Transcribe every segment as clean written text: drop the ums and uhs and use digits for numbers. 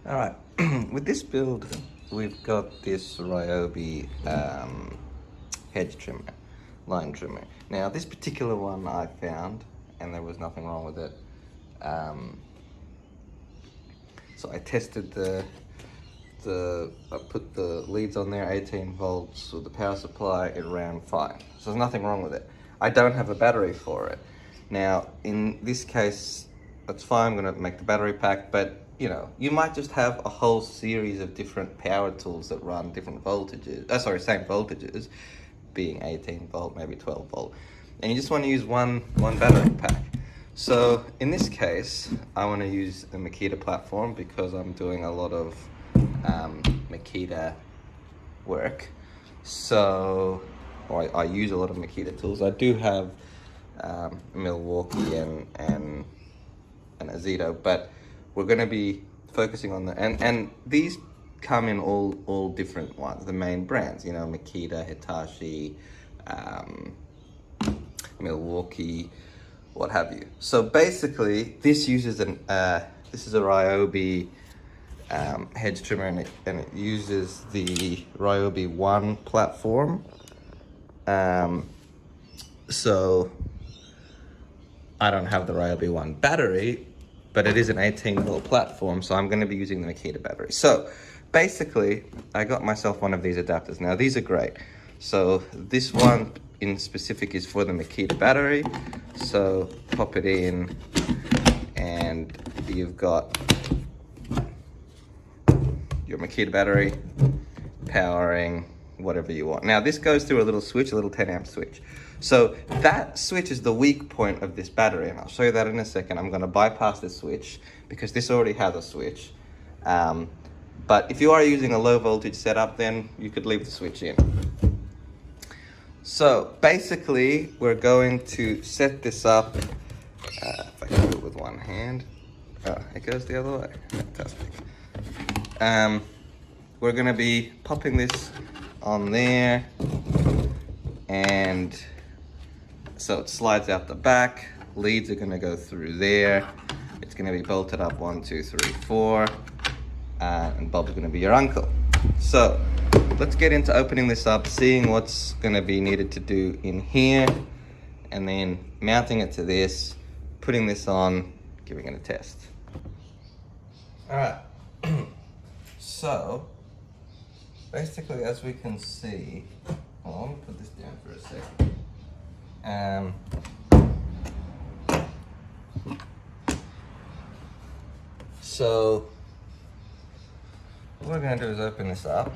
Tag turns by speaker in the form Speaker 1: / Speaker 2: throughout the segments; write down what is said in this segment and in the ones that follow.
Speaker 1: All right, with this build, we've got this Ryobi hedge trimmer, line trimmer. Now, this particular one I found, and there was nothing wrong with it. So I tested I put the leads on there, 18 volts with the power supply, it ran fine. So there's nothing wrong with it. I don't have a battery for it. Now, in this case, that's fine, I'm gonna make the battery pack, but you know, you might just have a whole series of different power tools that run different voltages, same voltages, being 18 volt, maybe 12 volt. And you just wanna use one battery pack. So in this case, I wanna use the Makita platform because I'm doing a lot of Makita work. So I use a lot of Makita tools. I do have Milwaukee and a Zito, but we're going to be focusing on and these come in all different ones, the main brands, you know, Makita, Hitachi, Milwaukee, what have you. So basically, this uses this is a Ryobi hedge trimmer, and it uses the Ryobi 1 platform. So I don't have the Ryobi 1 battery, but it is an 18 volt platform, so I'm going to be using the Makita battery. So basically, I got myself one of these adapters. Now these are great. So this one in specific is for the Makita battery. So pop it in, and you've got your Makita battery powering whatever you want. Now this goes through a little switch, a little 10 amp switch. So that switch is the weak point of this battery, and I'll show you that in a second. I'm going to bypass this switch because this already has a switch. But if you are using a low voltage setup, then you could leave the switch in. So basically, we're going to set this up. If I can do it with one hand. Oh, it goes the other way. Fantastic. We're going to be popping this on there, and so it slides out the back. Leads are going to go through there. It's going to be bolted up 1, 2, 3, 4, and Bob's going to be your uncle. So let's get into opening this up, seeing what's going to be needed to do in here, and then mounting it to this, putting this on, giving it a test. All right. So basically, as we can see, well, let me put this down for a second. So what we're going to do is open this up.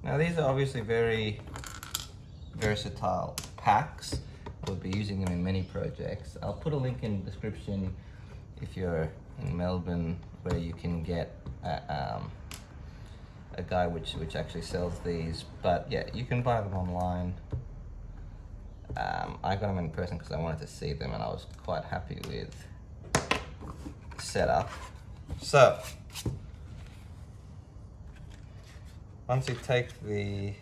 Speaker 1: Now these are obviously very versatile packs. We'll be using them in many projects. I'll put a link in the description if you're in Melbourne, where you can get a guy which actually sells these. But yeah, you can buy them online. I got them in person because I wanted to see them, and I was quite happy with the setup. So once you take the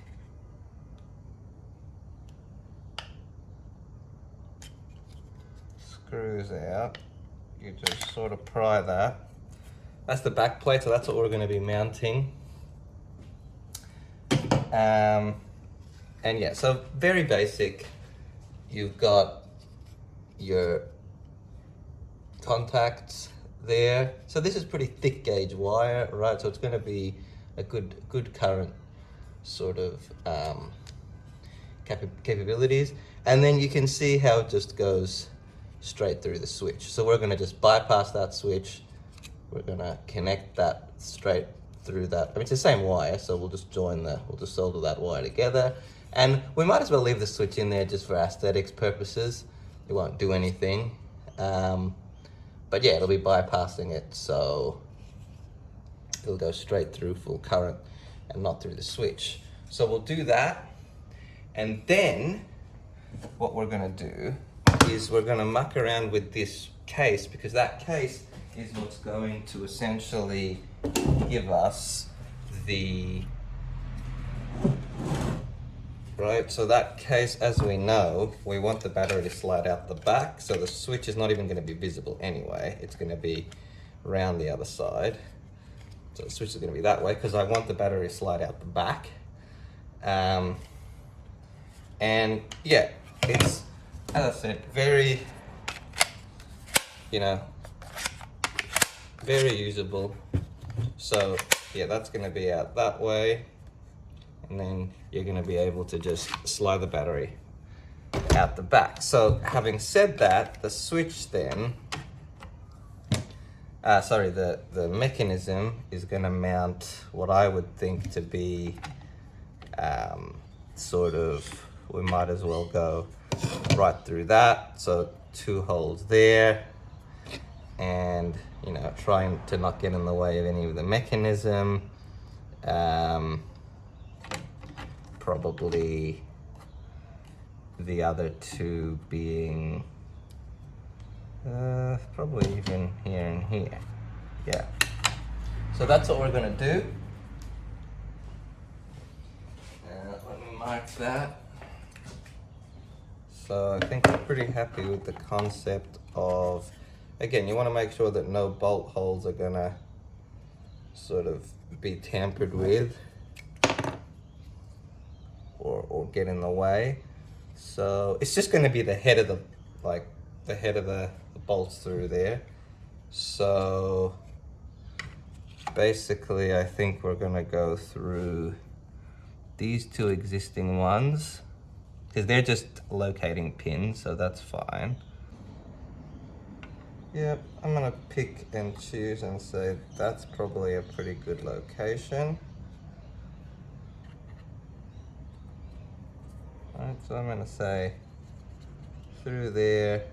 Speaker 1: screws out, you just sort of pry that. That's the back plate, so that's what we're going to be mounting. And yeah, so very basic. You've got your contacts there. So this is pretty thick gauge wire, right? So it's going to be a good current sort of capabilities. And then you can see how it just goes straight through the switch. So we're going to just bypass that switch. We're going to connect that straight through that. I mean, it's the same wire, so we'll just solder that wire together. And we might as well leave the switch in there just for aesthetics purposes. It won't do anything. But yeah, it'll be bypassing it, so it'll go straight through full current and not through the switch. So we'll do that. And then what we're going to do is we're going to muck around with this case, because that case is what's going to essentially give us the, right, so that case, as we know, we want the battery to slide out the back, so the switch is not even going to be visible anyway. It's going to be around the other side. So the switch is going to be that way because I want the battery to slide out the back. And yeah, it's, as I said, very, very usable. So yeah, that's going to be out that way. And then you're going to be able to just slide the battery out the back. So having said that, the switch then, the mechanism is going to mount what I would think to be sort of, we might as well go right through that. So 2 holes there, and trying to not get in the way of any of the mechanism. Probably the other 2 being probably even here and here. Yeah, so that's what we're going to do. Let me mark that. So I think I'm pretty happy with the concept of, again, you want to make sure that no bolt holes are going to sort of be tampered with or get in the way. So it's just going to be the head of the bolts through there. So basically I think we're going to go through these 2 existing ones because they're just locating pins, so that's fine. Yep, I'm going to pick and choose and say that's probably a pretty good location. Alright, so I'm going to say through there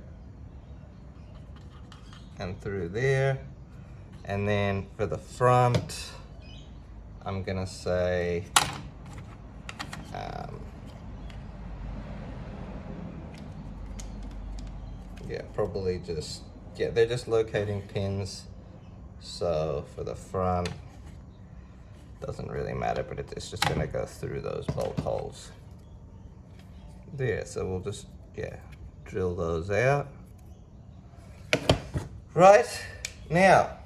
Speaker 1: and through there. And then for the front, I'm going to say yeah, probably just, yeah, they're just locating pins. So for the front, doesn't really matter, but it's just going to go through those bolt holes. There, so we'll just, yeah, drill those out. Right, now,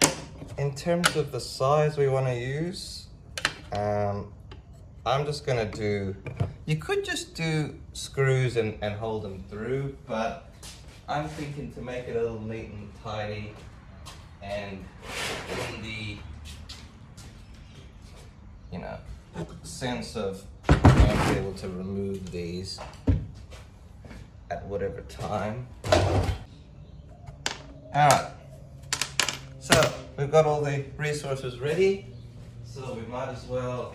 Speaker 1: in terms of the size we want to use, I'm just going to do, you could just do screws and hold them through, but I'm thinking to make it a little neat and tidy, and in the, sense of being able to remove these at whatever time. Alright, so we've got all the resources ready, so we might as well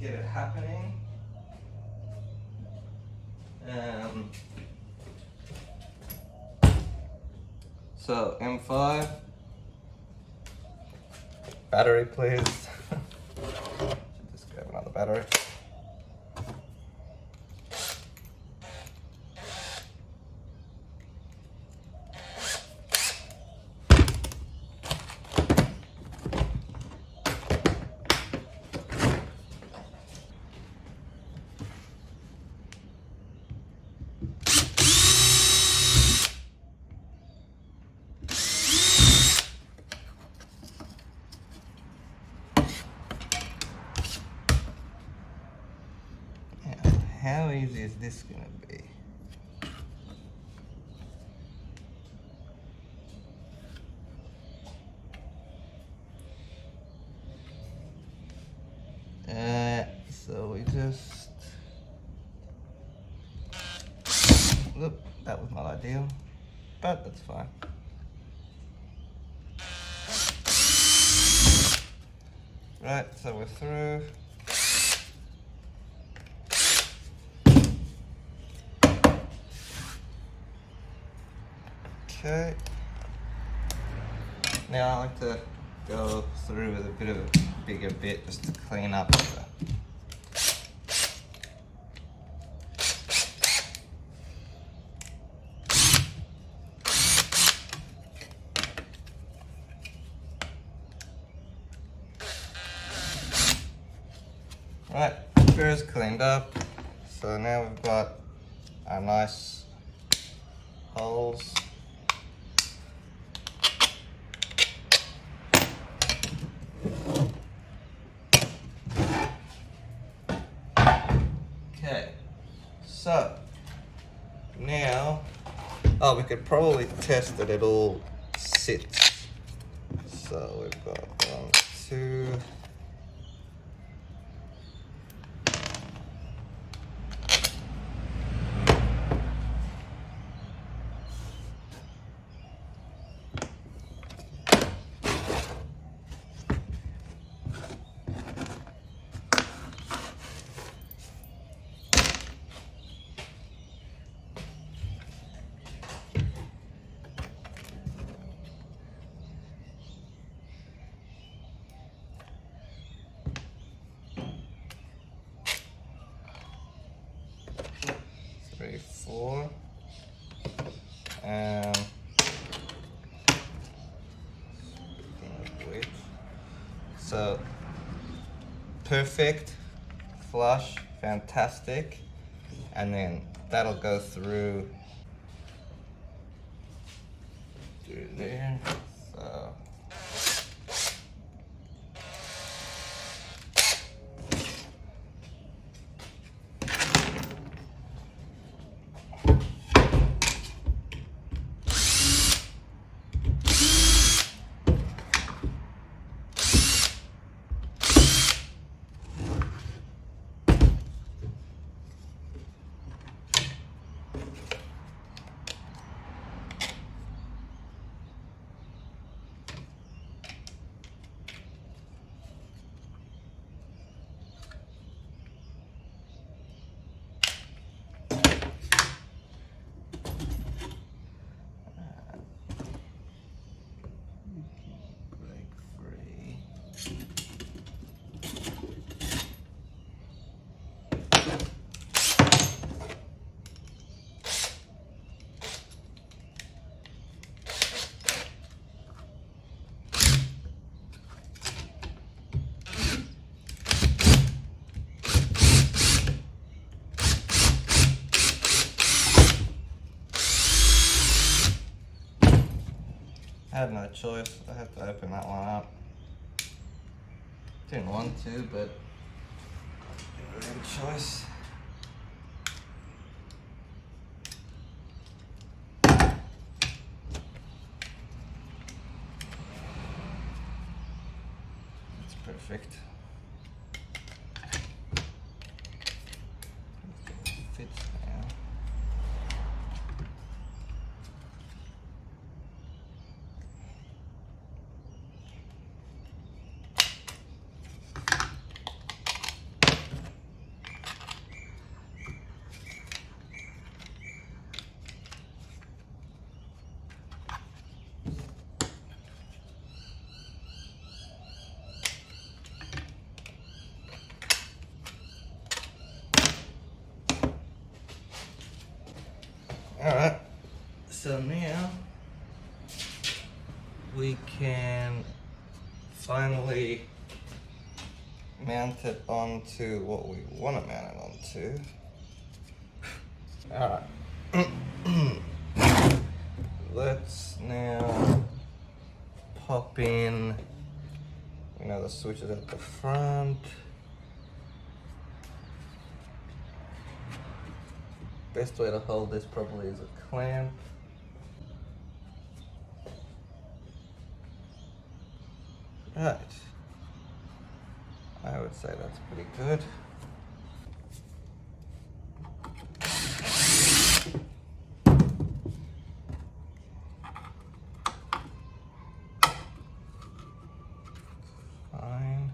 Speaker 1: get it happening. So M5, battery please. Should just grab another battery. How easy is this going to be? So we just, look, that was not ideal, but that's fine. Right, so we're through. Okay. Now I like to go through with a bit of a bigger bit just to clean up the Right, screws cleaned up. So now we've got our nice holes. Okay, so now, we could probably test that it all sits. So we've got 1, 2. Three, 4, and so perfect, flush, fantastic, and then that'll go through there. So I had no choice. I had to open that one up. Didn't want to, but didn't really have a choice. It's perfect. Fits now. Alright, so now we can finally mount it onto what we want to mount it onto. Alright, let's now pop in, the switches at the front. Best way to hold this probably is a clamp. Right. I would say that's pretty good. Fine.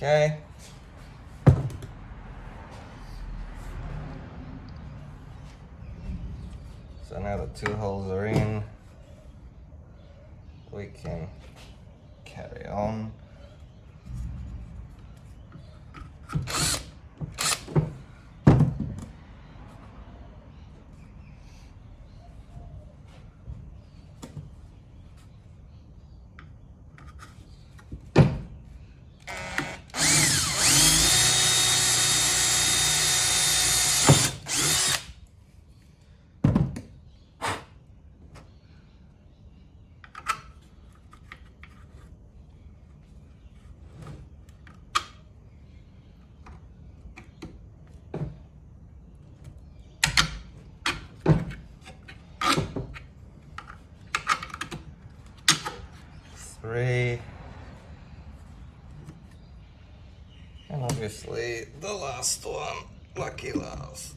Speaker 1: Okay. So now the 2 holes are in, we can carry on. Three. And obviously the last one, lucky last.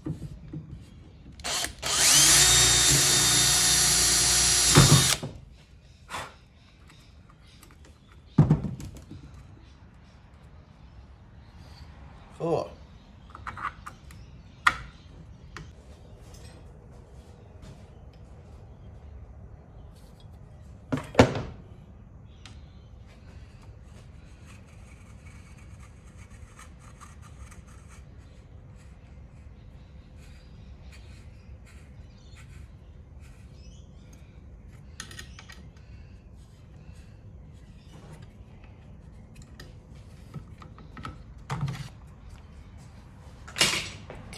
Speaker 1: 4.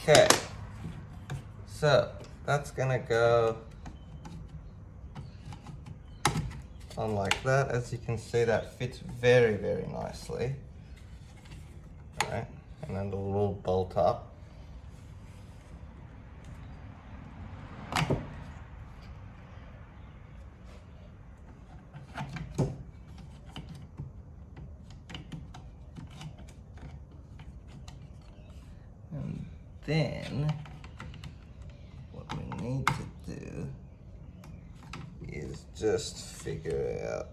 Speaker 1: Okay, so that's gonna go on like that. As you can see, that fits very, very nicely. All right, and then the little bolt up. And then what we need to do is just figure it out.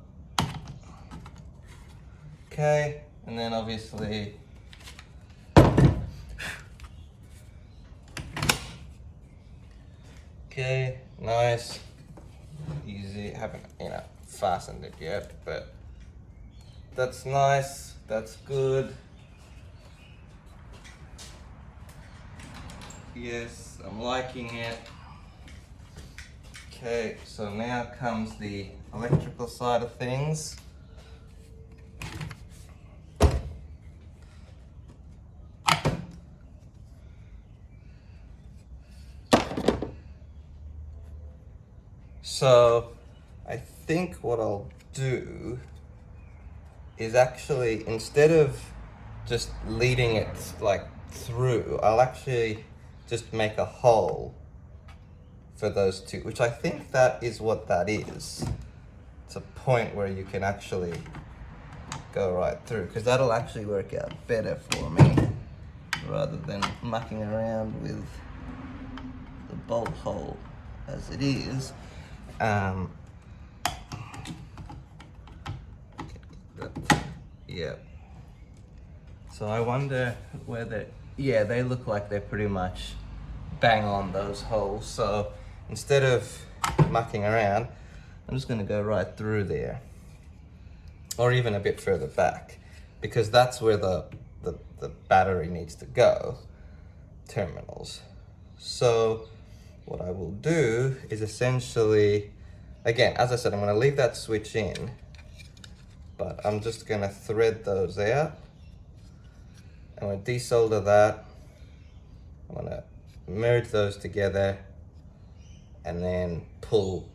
Speaker 1: Okay, and then obviously okay, nice, easy. Haven't, fastened it yet, but that's nice, that's good. Yes, I'm liking it. Okay, so now comes the electrical side of things. So I think what I'll do is actually, instead of just leading it like through, I'll actually just make a hole for those 2, which I think that is what that is. It's a point where you can actually go right through, because that'll actually work out better for me rather than mucking around with the bolt hole as it is. Yeah. So I wonder whether, yeah, they look like they're pretty much bang on those holes. So instead of mucking around, I'm just going to go right through there, or even a bit further back, because that's where the battery needs to go, terminals. So what I will do is essentially, again, as I said, I'm going to leave that switch in, but I'm just going to thread those out. I'm going to desolder that. I'm going to merge those together and then pull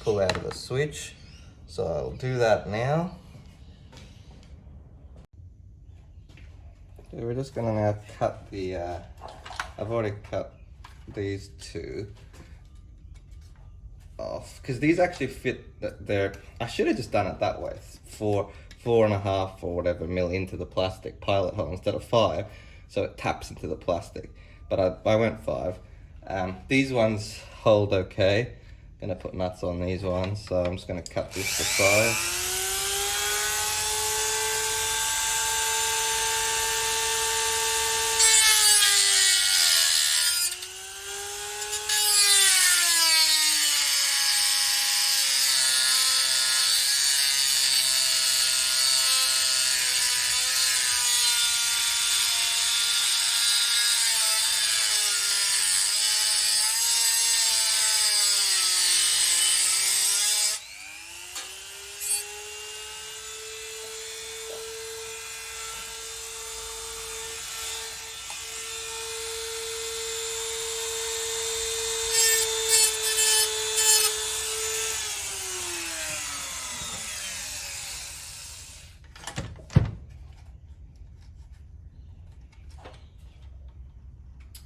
Speaker 1: out of the switch. So I'll do that now. Okay, we're just going to now cut the, I've already cut these 2 off, because these actually fit there. I should have just done it that way, 4.5 or whatever mil into the plastic pilot hole instead of 5, so it taps into the plastic, but I went 5. These ones hold okay. Gonna put nuts on these ones, so I'm just gonna cut this to size.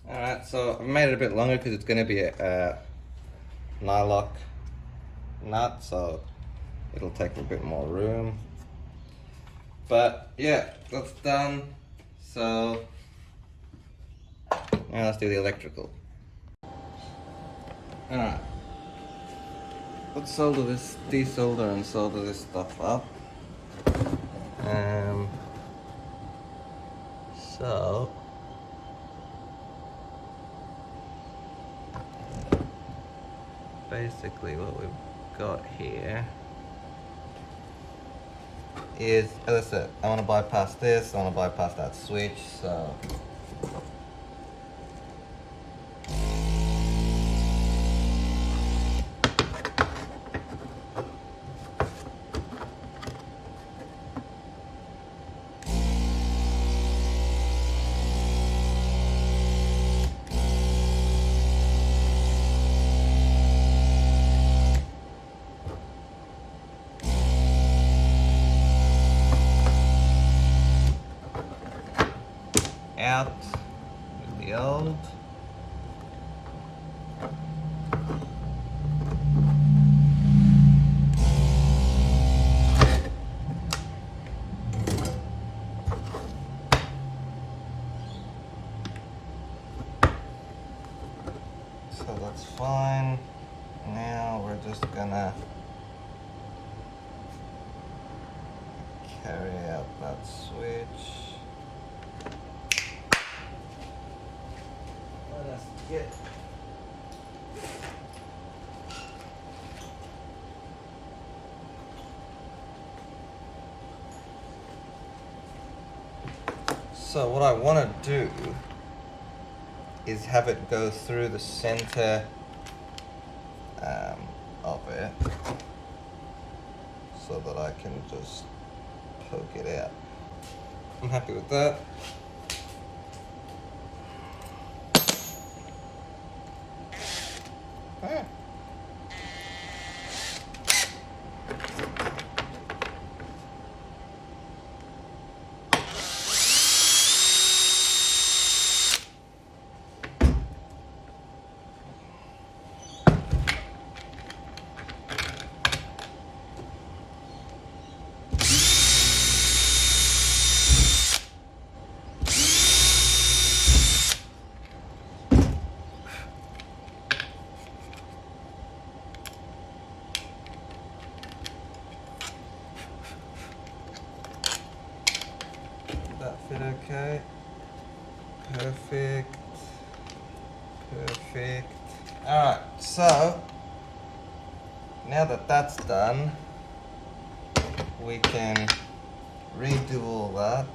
Speaker 1: Alright, so I made it a bit longer because it's going to be a nylock nut, so it'll take a bit more room. But yeah, that's done. So now let's do the electrical. Alright. Let's solder this, desolder and solder this stuff up. So basically what we've got here is, as I said, I want to bypass this, I want to bypass that switch, so out with the old. So that's fine. Now we're just gonna carry out that switch. Let us get so what I want to do is have it go through the center of it so that I can just poke it out. I'm happy with that. Ah. That fit okay? Perfect. Perfect. Alright, so now that that's done, we can redo all that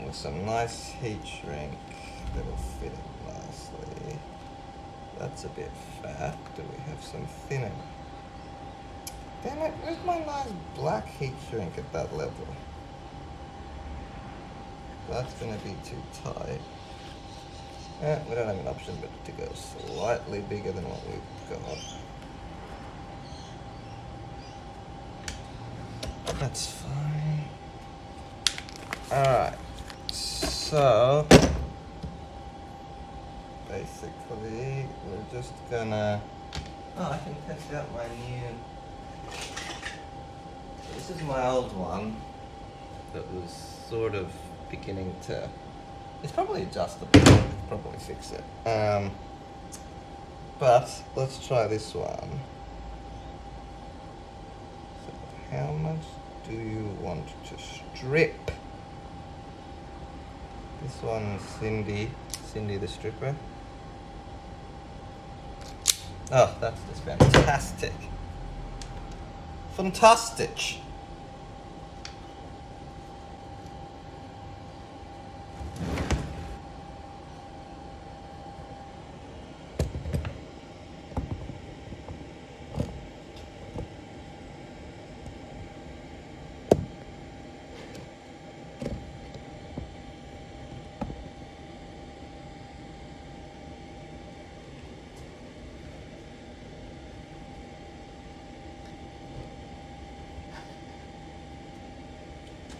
Speaker 1: with some nice heat shrink that'll fit it nicely. That's a bit fat. Do we have some thinner? Damn it, where's my nice black heat shrink at that level? That's gonna be too tight. We don't have an option but to go slightly bigger than what we've got. That's fine. Alright, so basically we're just gonna, I can test out my new, this is my old one that was sort of beginning to, it's probably adjustable, I could probably fix it. But let's try this one. So how much do you want to strip? This one's Cindy the stripper. Oh, that's just fantastic. Fantastic.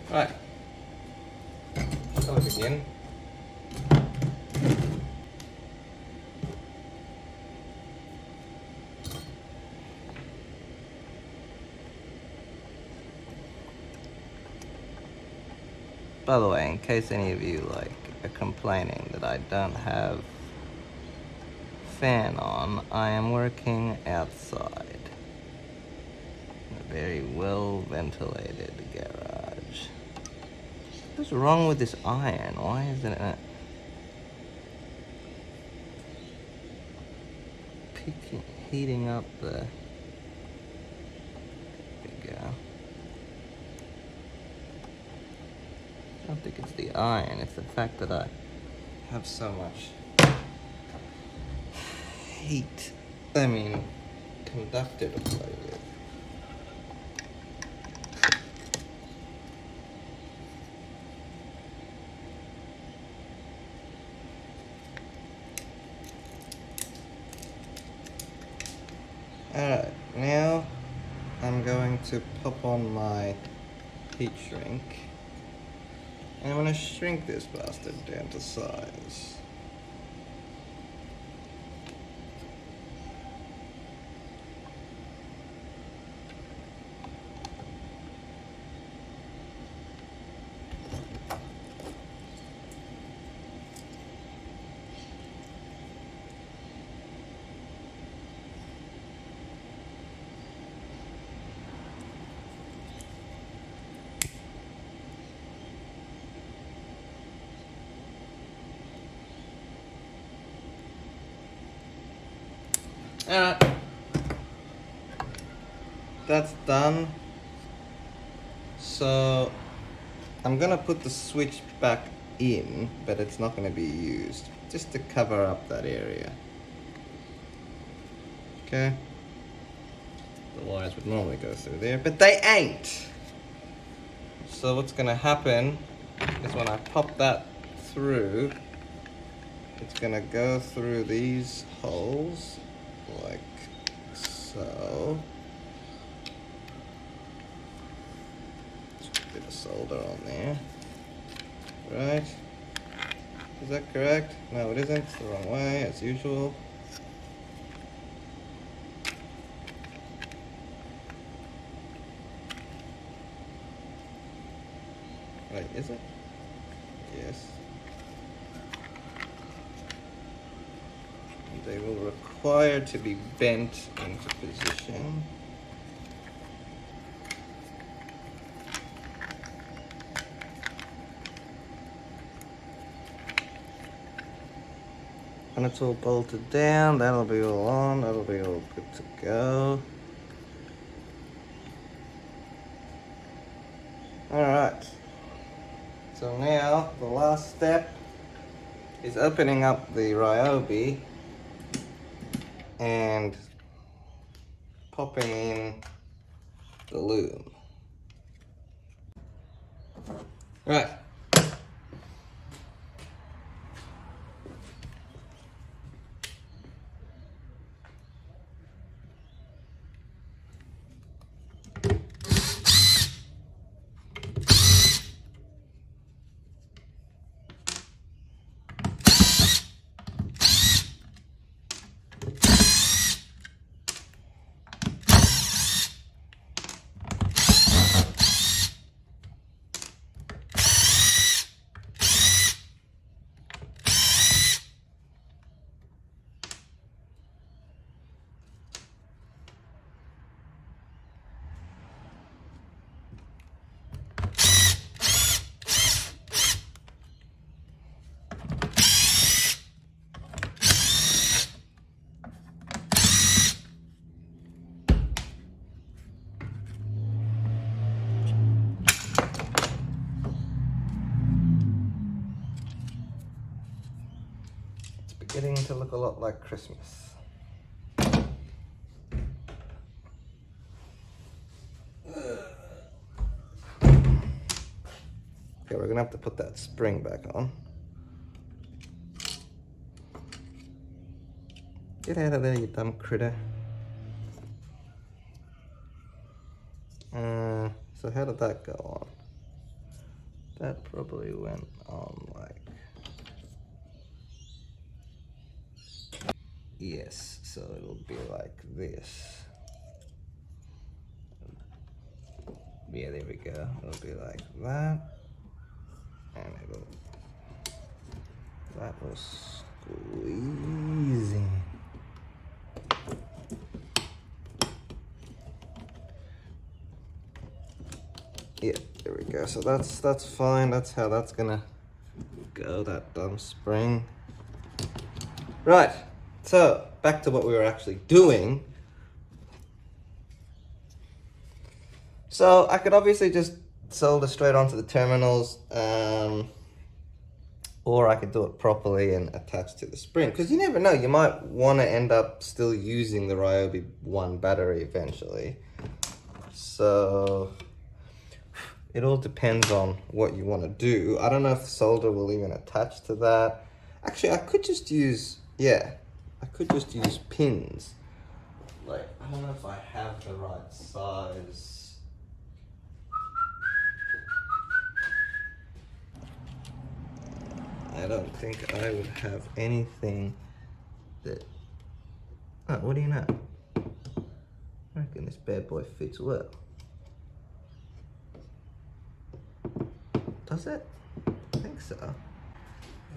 Speaker 1: Right, shall we begin? By the way, in case any of you like are complaining that I don't have fan on, I am working outside in a very well ventilated garage. What's wrong with this iron? Why isn't it heating up the... There we go. I don't think it's the iron, it's the fact that I have so much heat, conductor to play with. Alright, now I'm going to pop on my heat shrink. And I'm going to shrink this bastard down to size. Alright, that's done. So I'm gonna put the switch back in, but it's not gonna be used, just to cover up that area. Okay, the wires would normally go through there, but they ain't. So what's gonna happen is when I pop that through, it's gonna go through these holes like so. Just a bit of solder on there. Right? Is that correct? No, it isn't. It's the wrong way, as usual. Right, is it? Yes. They will require to be bent into position. When it's all bolted down, that'll be all on, that'll be all good to go. Alright, so now the last step is opening up the Ryobi and popping in the loom. Right. Getting to look a lot like Christmas. Okay, we're gonna have to put that spring back on. Get out of there, you dumb critter. So how did that go on? That probably went on like... Yes, so it'll be like this. Yeah, there we go. It'll be like that. and that was squeezing. Yeah, there we go. So that's fine. That's how that's gonna go, that dumb spring. Right, so back to what we were actually doing. So I could obviously just solder straight onto the terminals, or I could do it properly and attach to the spring, because you never know, you might want to end up still using the Ryobi 1 battery eventually. So it all depends on what you want to do. I don't know if solder will even attach to that. Actually, I could just use, yeah, I could just use pins. Like, I don't know if I have the right size. I don't think I would have anything that... Oh, what do you know? I reckon this bad boy fits well. Does it? I think so.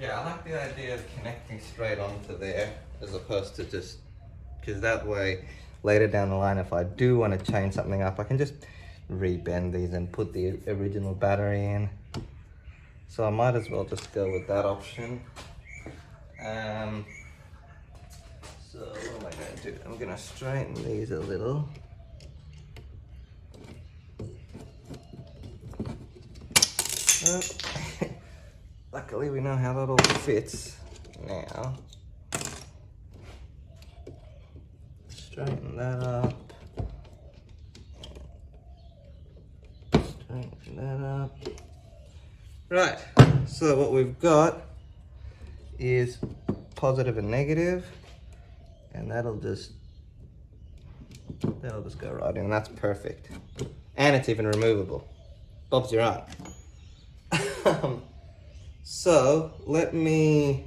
Speaker 1: Yeah, I like the idea of connecting straight onto there as opposed to just... Because that way, later down the line, if I do want to change something up, I can just rebend these and put the original battery in. So I might as well just go with that option. So what am I going to do? I'm going to straighten these a little. Luckily we know how that all fits now. Straighten that up. Straighten that up. Right, so what we've got is positive and negative, and that'll just go right in, and that's perfect. And it's even removable. Bob's your aunt. So let me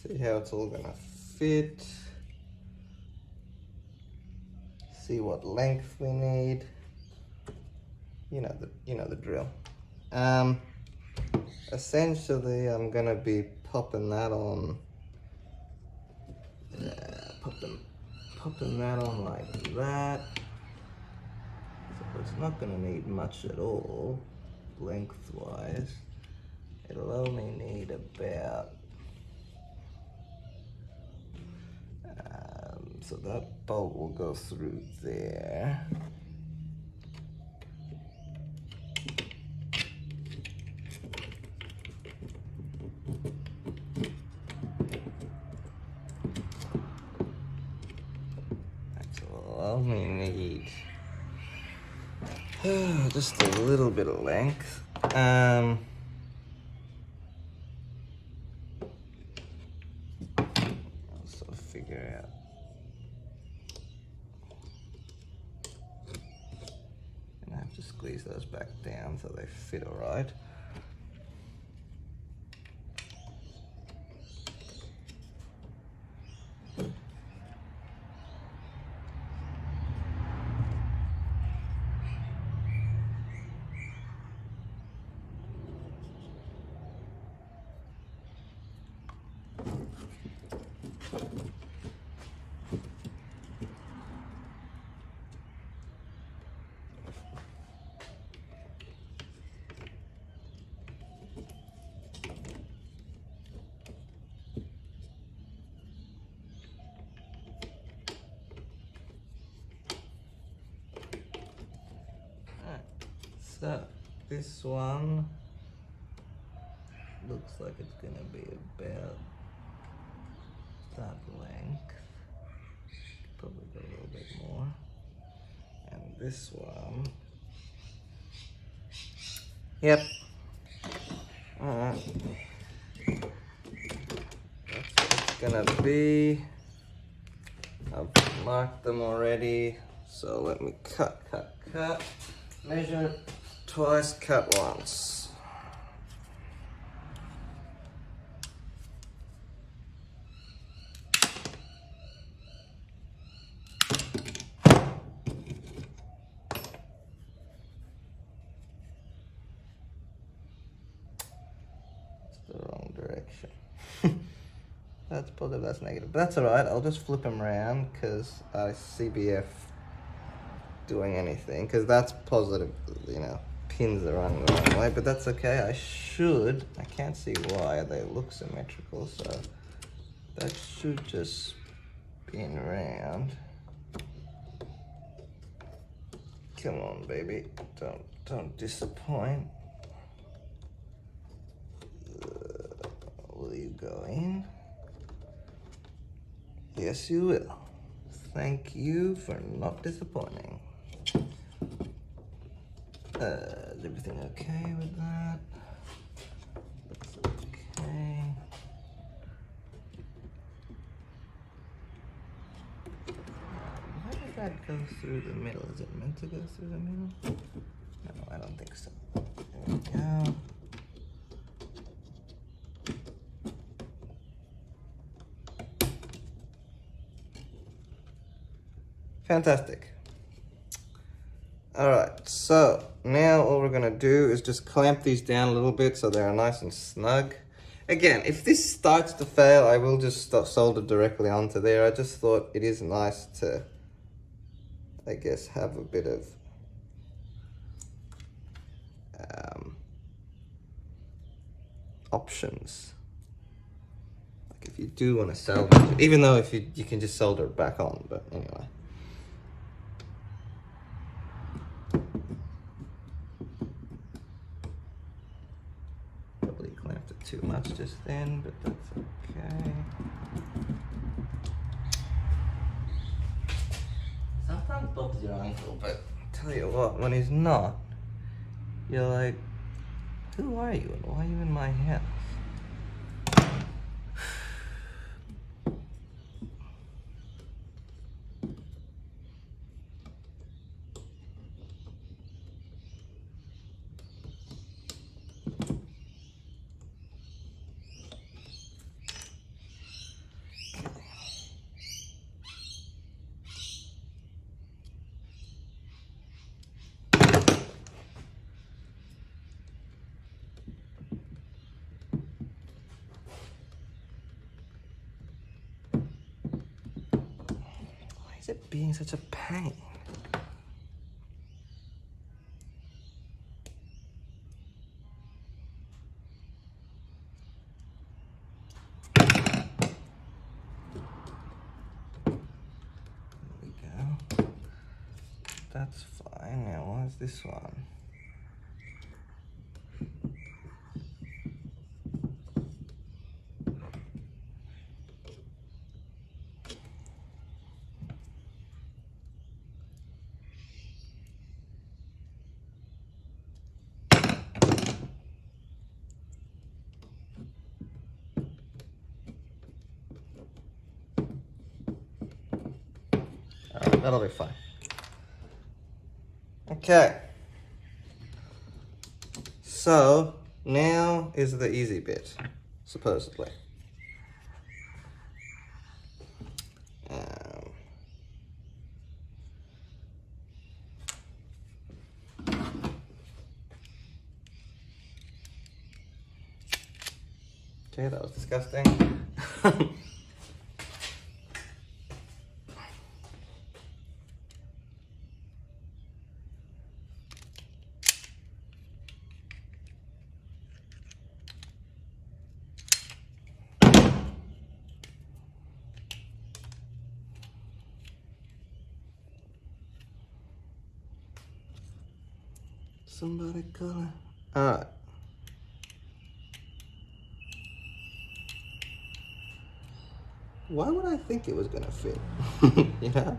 Speaker 1: see how it's all gonna fit. See what length we need. You know the drill. Essentially, I'm gonna be popping that on. Popping that on like that. So it's not gonna need much at all, lengthwise. It'll only need about. So that bolt will go through there. That's all we need. Just a little bit of length. Also figure out. And I have to squeeze those back down so they fit all right. So this one looks like it's gonna be about that length. Probably got a little bit more. And this one, yep. Alright. That's what it's gonna be. I've marked them already. So let me cut. Measure twice, cut once. The wrong direction. That's positive, that's negative. But that's alright, I'll just flip them around because I CBF doing anything. Because that's positive, you know, pins are running the wrong way. But that's okay, I can't see why they look symmetrical. So that should just spin around. Come on, baby, don't disappoint. Will you go in? Yes, you will. Thank you for not disappointing. Is everything okay with that? Looks okay. Why does that go through the middle? Is it meant to go through the middle? No, I don't think so. There we go. Fantastic. All right, so now all we're gonna do is just clamp these down a little bit so they're nice and snug. Again, if this starts to fail, I will just solder directly onto there. I just thought it is nice to, I guess, have a bit of options. Like if you do want to solder it, even though if you can just solder it back on, but anyway. Probably clamped it too much just then, but that's okay. Sometimes Bob's your uncle, but I tell you what, when he's not, you're like, who are you and why are you in my house? Why is it being such a pain? That's fine. Now, what's this one? All right, that'll be fine. Okay. So now is the easy bit, supposedly. Okay, that was disgusting. Somebody call her. All right. why would I think it was gonna fit? You know?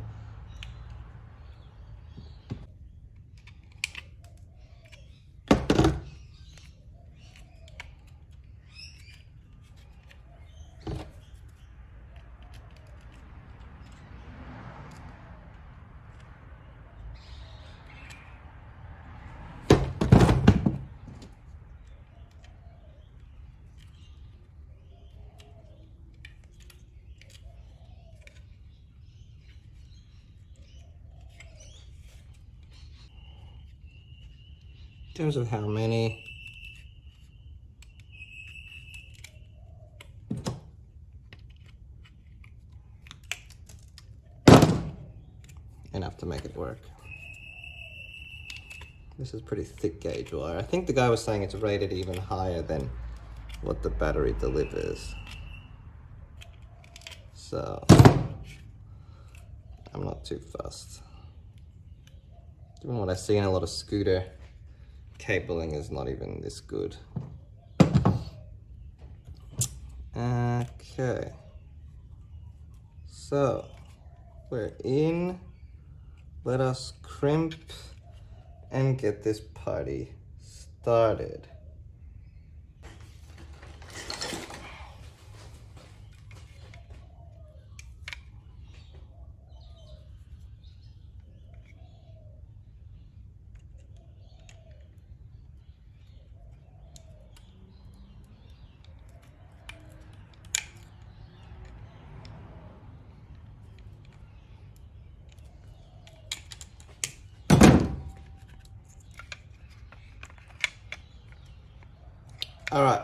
Speaker 1: In terms of how many, enough to make it work. This is pretty thick gauge wire. I think the guy was saying it's rated even higher than what the battery delivers. So I'm not too fussed. Given what I see in a lot of scooter cabling is not even this good. Okay. So we're in. Let us crimp and get this party started. All right,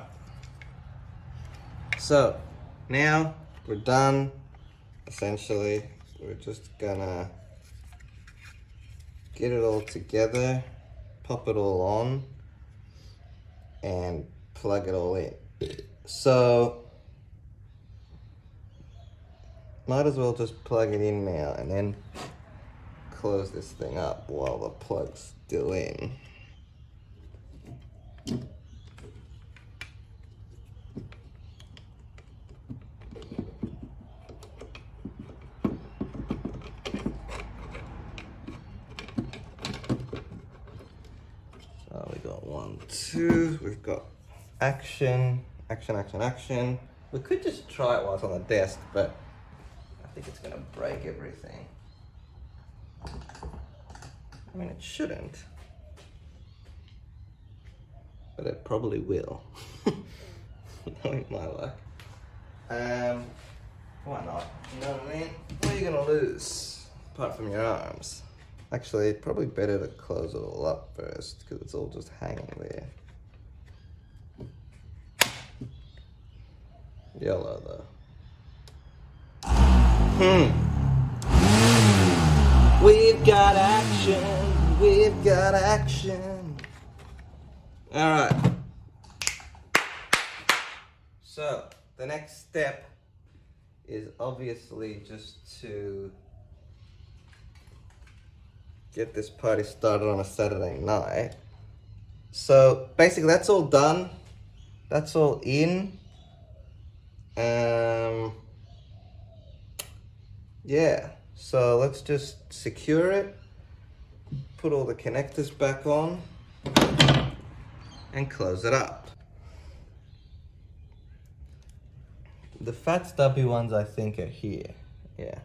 Speaker 1: so now we're done. Essentially, we're just gonna get it all together, pop it all on, and plug it all in. So, might as well just plug it in now and then close this thing up while the plug's still in. We got 1, 2, we've got action. We could just try it while it's on the desk, but I think it's gonna break everything. I mean, it shouldn't, but it probably will. Knowing my luck. Why not? You know what I mean? What are you gonna lose, apart from your arms? Actually, probably better to close it all up first, because it's all just hanging there. Yellow, though. We've got action. We've got action. All right. So, the next step is obviously just to get this party started on a Saturday night. So basically that's all done. That's all in. Yeah, so let's just secure it, put all the connectors back on, and close it up. The fat stubby ones I think are here, yeah.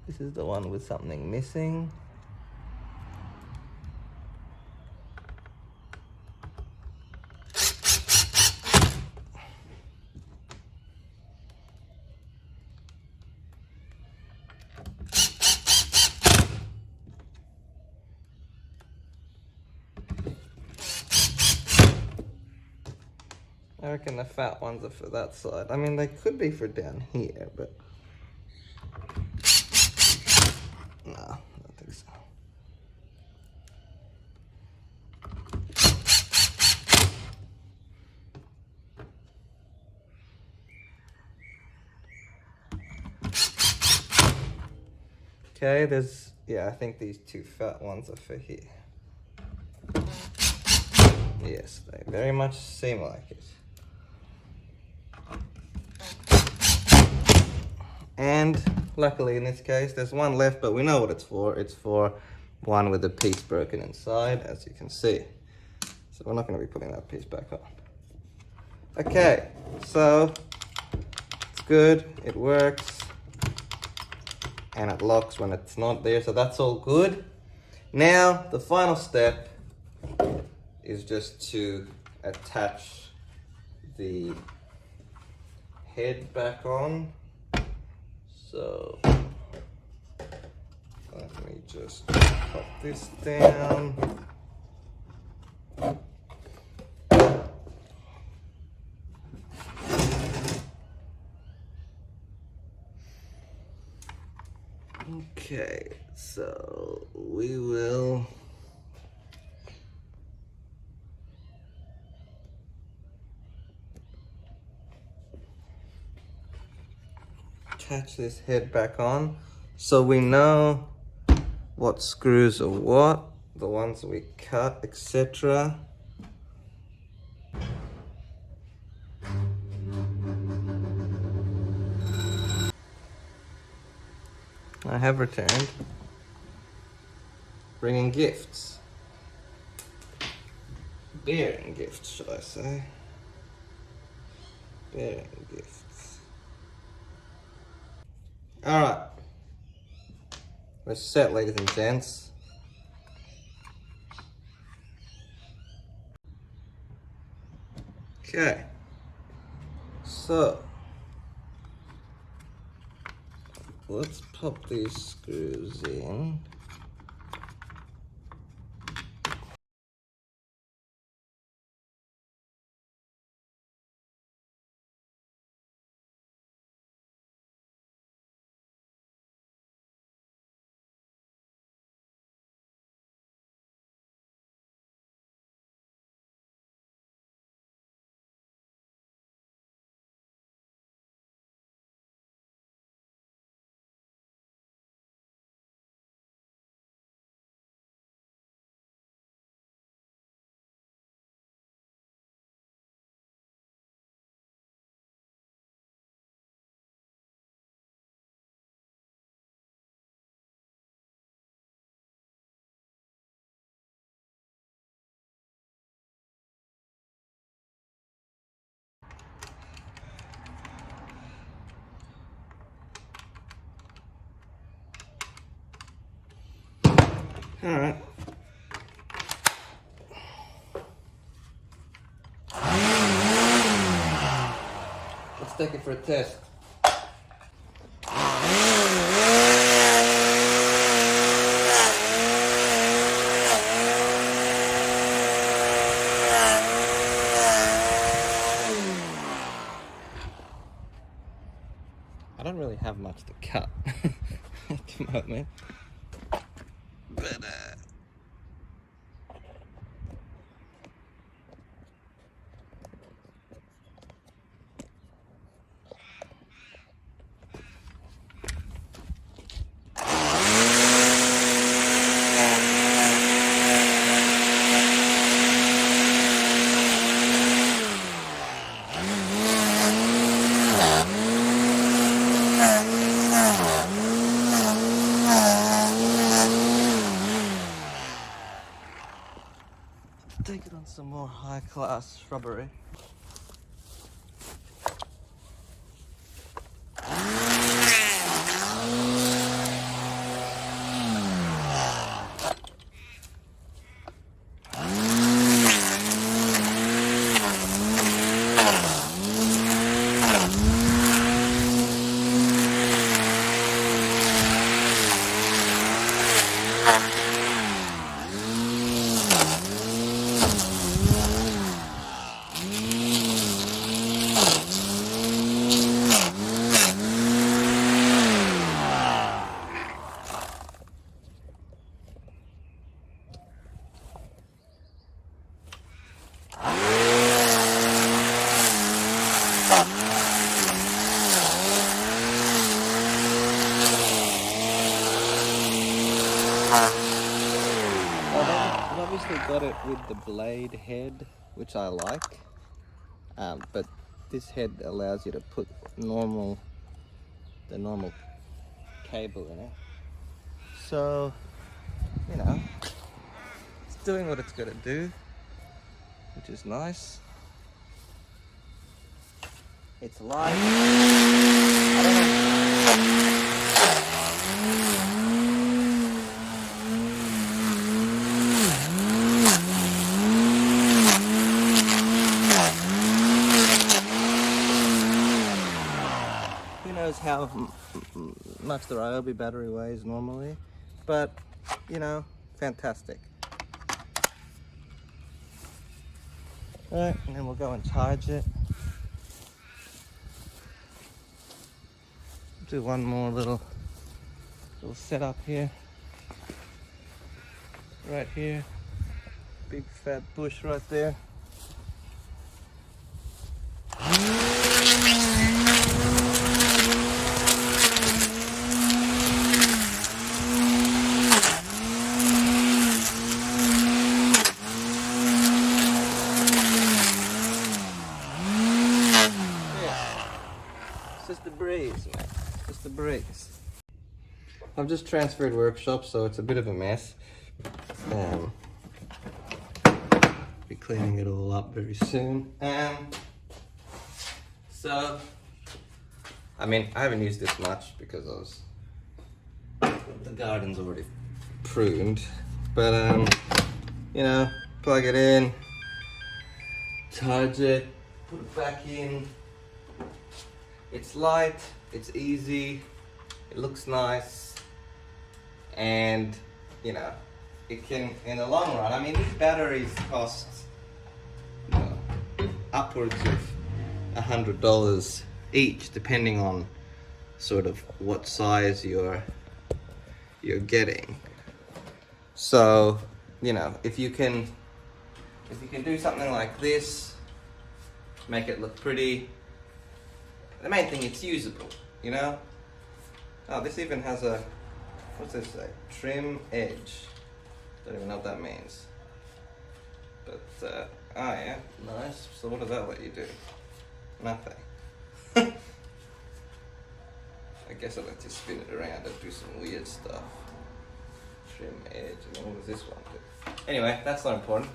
Speaker 1: This is the one with something missing. I reckon the fat ones are for that side. I mean, they could be for down here, but no, I don't think so. Okay, there's, yeah, I think these two fat ones are for here. Yes, they very much seem like it. And luckily in this case, there's one left, but we know what it's for. It's for one with a piece broken inside, as you can see. So we're not going to be putting that piece back on. Okay, so it's good, it works, and it locks when it's not there, so that's all good. Now, the final step is just to attach the head back on. So let me just pop this down. Okay, so we will attach this head back on so we know what screws are what, the ones we cut, etc. I have returned, bringing gifts. Bearing gifts, should I say. Bearing gifts. Alright. We're set, ladies and gents. Okay. So, let's pop these screws in. Alright. Let's take it for a test. I don't really have much to cut at the moment. But, take it on some more high-class shrubbery. got it with the blade head, which I like, but this head allows you to put the normal cable in it. So, you know, it's doing what it's got to do, which is nice. It's light. I don't know. Who knows how much the Ryobi battery weighs normally, but you know, fantastic. Right, and then we'll go and charge it. Do one more little setup here. Right here. Big fat bush right there. Just a breeze, man. Just a breeze. I've just transferred workshop, so it's a bit of a mess. Be cleaning it all up very soon. So, I mean, I haven't used this much because the garden's already pruned. But you know, plug it in, charge it, put it back in. It's light, it's easy, it looks nice, and you know, it can, in the long run, I mean, these batteries cost, you know, upwards of $100 each, depending on sort of what size you're getting. So, you know, if you can do something like this, make it look pretty. The main thing, it's usable, you know? Oh, this even has a, what's this say? Trim edge. Don't even know what that means. But, oh yeah, nice. So what does that let you do? Nothing. I guess I'll let you spin it around and do some weird stuff. Trim edge, and then what does this one do? Anyway, that's not important.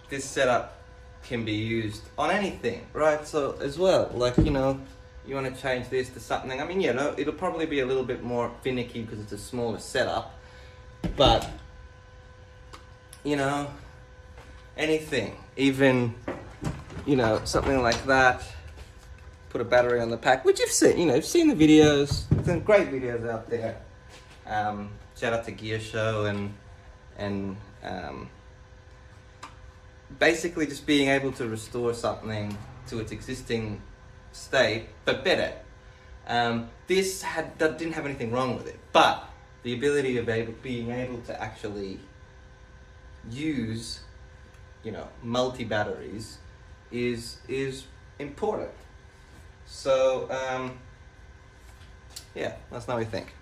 Speaker 1: This setup can be used on anything, right? So as well, like, you know, you want to change this to something. I mean, you know, it'll probably be a little bit more finicky because it's a smaller setup, but you know, anything, even, you know, something like that. Put a battery on the pack, which you've seen, you know, you've seen the videos. There's some great videos out there. Shout out to Gear Show and basically just being able to restore something to its existing state, but better. This didn't have anything wrong with it, but the ability of being able to actually use, you know, multi-batteries is important. So, yeah, that's what we think.